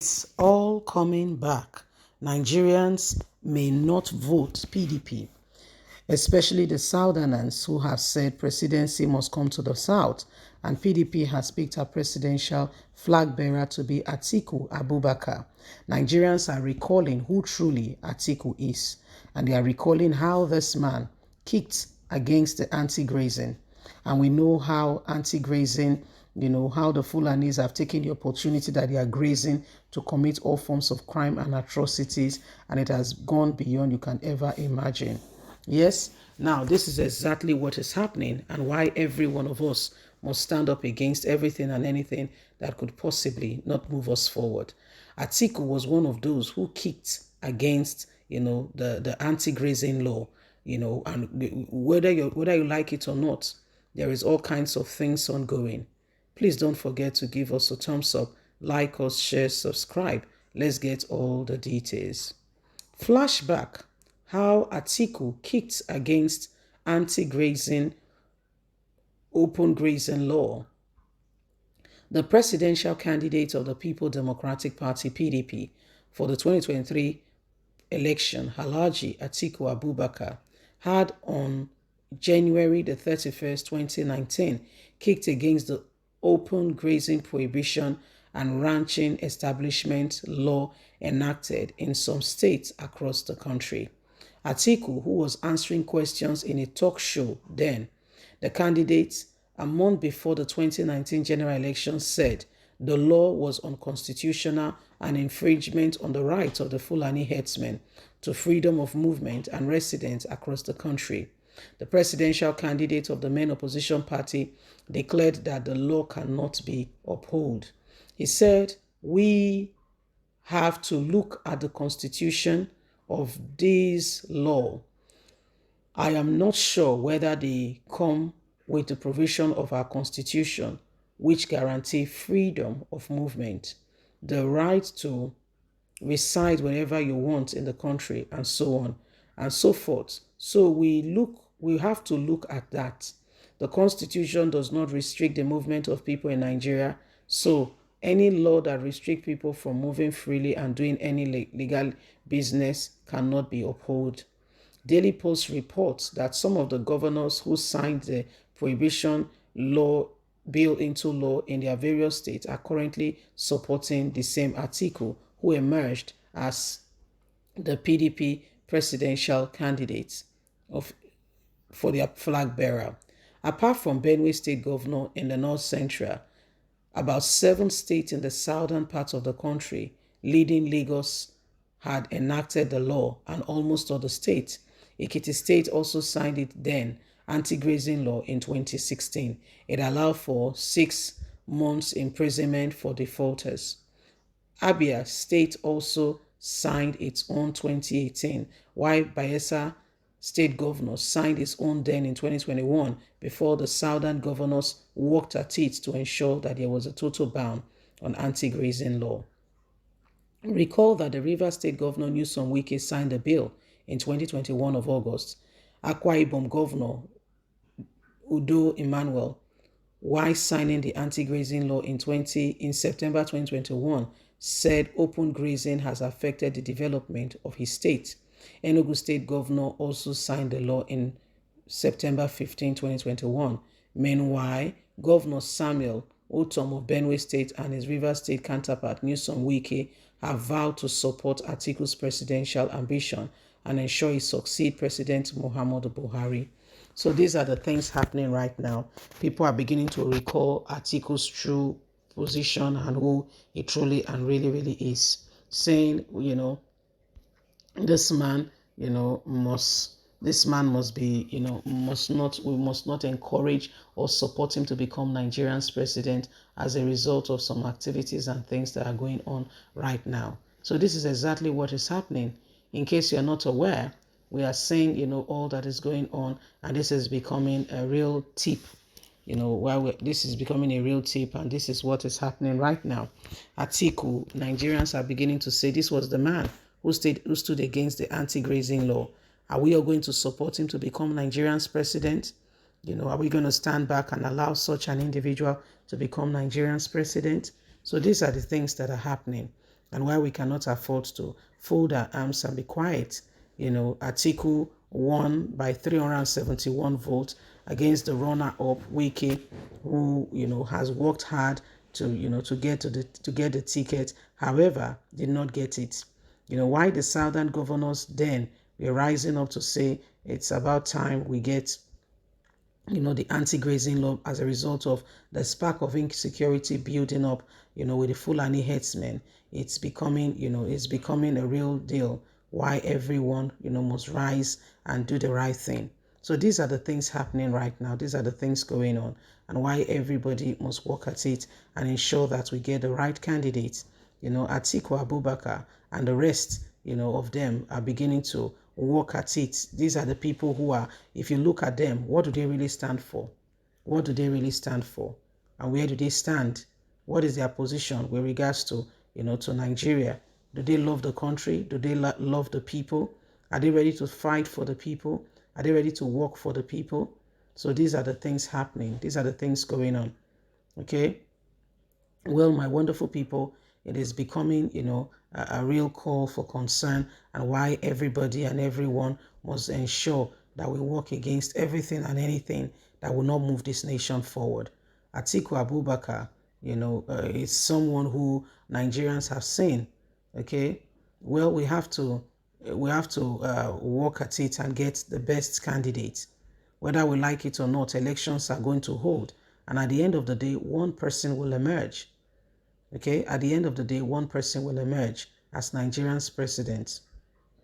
It's all coming back. Nigerians may not vote PDP, especially the Southerners who have said presidency must come to the South, and PDP has picked a presidential flag bearer to be ATIKU Abubakar. Nigerians are recalling who truly ATIKU is, and they are recalling how this man kicked against the anti-grazing. And we know how anti-grazing, how the FULANI'S have taken the opportunity that they are grazing to commit all forms of crime and atrocities, and it has gone beyond you can ever imagine. Yes, now this is exactly what is happening and why every one of us must stand up against everything and anything that could possibly not move us forward. ATIKU was one of those who kicked against, the anti-grazing law, and whether you like it or not, there is all kinds of things ongoing. Please don't forget to give us a thumbs up, like us, share, subscribe. Let's get all the details. Flashback: how ATIKU kicked against anti-grazing open grazing law. The presidential candidate of the People Democratic Party (PDP) for the 2023 election, Alhaji Atiku Abubakar, had on January the 31st, 2019, kicked against the open grazing prohibition and ranching establishment law enacted in some states across the country. Atiku, who was answering questions in a talk show then, the candidate, a month before the 2019 general election, said the law was unconstitutional and infringement on the rights of the Fulani herdsmen to freedom of movement and residence across the country. The presidential candidate of the main opposition party declared that the law cannot be upheld. He said, "We have to look at the constitution of this law. I am not sure whether they come with the provision of our constitution which guarantee freedom of movement, the right to reside whenever you want in the country, and so on and so forth." So we have to look at that. The constitution does not restrict the movement of people in Nigeria, so any law that restricts people from moving freely and doing any legal business cannot be upheld. Daily Post reports that some of the governors who signed the prohibition law bill into law in their various states are currently supporting the same Atiku, who emerged as the PDP presidential candidate for their flag bearer. Apart from Benue State Governor in the North Central, about 7 states in the southern part of the country, leading Lagos, had enacted the law, and almost all the states. Ekiti State also signed it then, anti-grazing law, in 2016. It allowed for 6 months imprisonment for defaulters. Abia State also signed its own 2018, while Bayelsa State Governor signed its own then in 2021 before the southern governors worked at it to ensure that there was a total ban on anti-grazing law. Recall that the Rivers State Governor Nyesom Wike signed the bill in 2021 of August. Akwa Ibom Governor Udo Emmanuel, while signing the anti-grazing law in September 2021, said open grazing has affected the development of his state. Enugu State Governor also signed the law in September 15, 2021. Meanwhile, Governor Samuel Otom of Benue State and his Rivers State counterpart Nyesom Wike have vowed to support Atiku's presidential ambition and ensure he succeeds President Muhammadu Buhari. So these are the things happening right now. People are beginning to recall Atiku's true position and who he truly and really, really is. Saying, this man, must be, we must not encourage or support him to become Nigerian's president as a result of some activities and things that are going on right now. So this is exactly what is happening. In case you're not aware, we are seeing, all that is going on, and this is becoming a real tip. This is becoming a real tip, and this is what is happening right now. Atiku, Nigerians are beginning to say this was the man who stood against the anti-grazing law. Are we all going to support him to become Nigerian's president? Are we going to stand back and allow such an individual to become Nigerian's president? So these are the things that are happening. and why we cannot afford to fold our arms and be quiet. ATIKU won by 371 votes against the runner-up Wiki, who has worked hard to get the ticket, however did not get it. Why the southern governors then were rising up to say it's about time we get the anti-grazing law as a result of the spark of insecurity building up, with the Fulani herdsmen. It's becoming a real deal why everyone, must rise and do the right thing. So these are the things happening right now. These are the things going on, and why everybody must work at it and ensure that we get the right candidates. Atiku Abubakar and the rest, of them are beginning to work at it. These are the people who are, if you look at them, what do they really stand for? What do they really stand for? And where do they stand? What is their position with regards to, to Nigeria? Do they love the country? Do they love the people? Are they ready to fight for the people? Are they ready to work for the people? So these are the things happening. These are the things going on. Okay? Well, my wonderful people, it is becoming, a real call for concern, and why everybody and everyone must ensure that we work against everything and anything that will not move this nation forward. Atiku Abubakar, is someone who Nigerians have seen. Okay, well, we have to work at it and get the best candidates. Whether we like it or not, elections are going to hold, and at the end of the day, one person will emerge. Okay, at the end of the day, one person will emerge as Nigerian's president.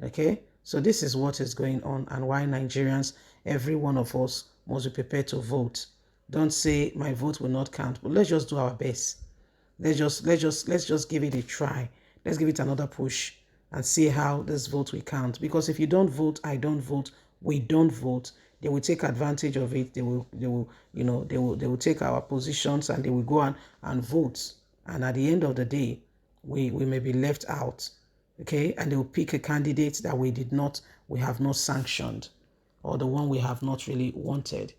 Okay, so this is what is going on, and why Nigerians, every one of us, must be prepared to vote. Don't say my vote will not count, but let's just do our best. Let's just give it a try. Let's give it another push and see how this vote will count. Because if you don't vote, I don't vote, we don't vote, they will take advantage of it. They will take our positions and they will go and vote. And at the end of the day, we may be left out. Okay, and they will pick a candidate that we have not sanctioned, or the one we have not really wanted.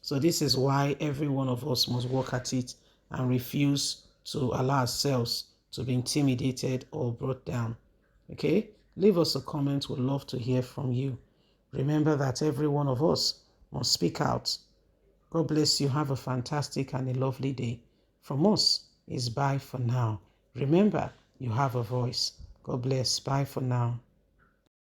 So this is why every one of us must work at it and refuse to allow ourselves to be intimidated or brought down. Okay, leave us a comment. We'd love to hear from you. Remember that every one of us must speak out. God bless you. Have a fantastic and a lovely day. From us is bye for now. Remember, you have a voice. God bless. Bye for now.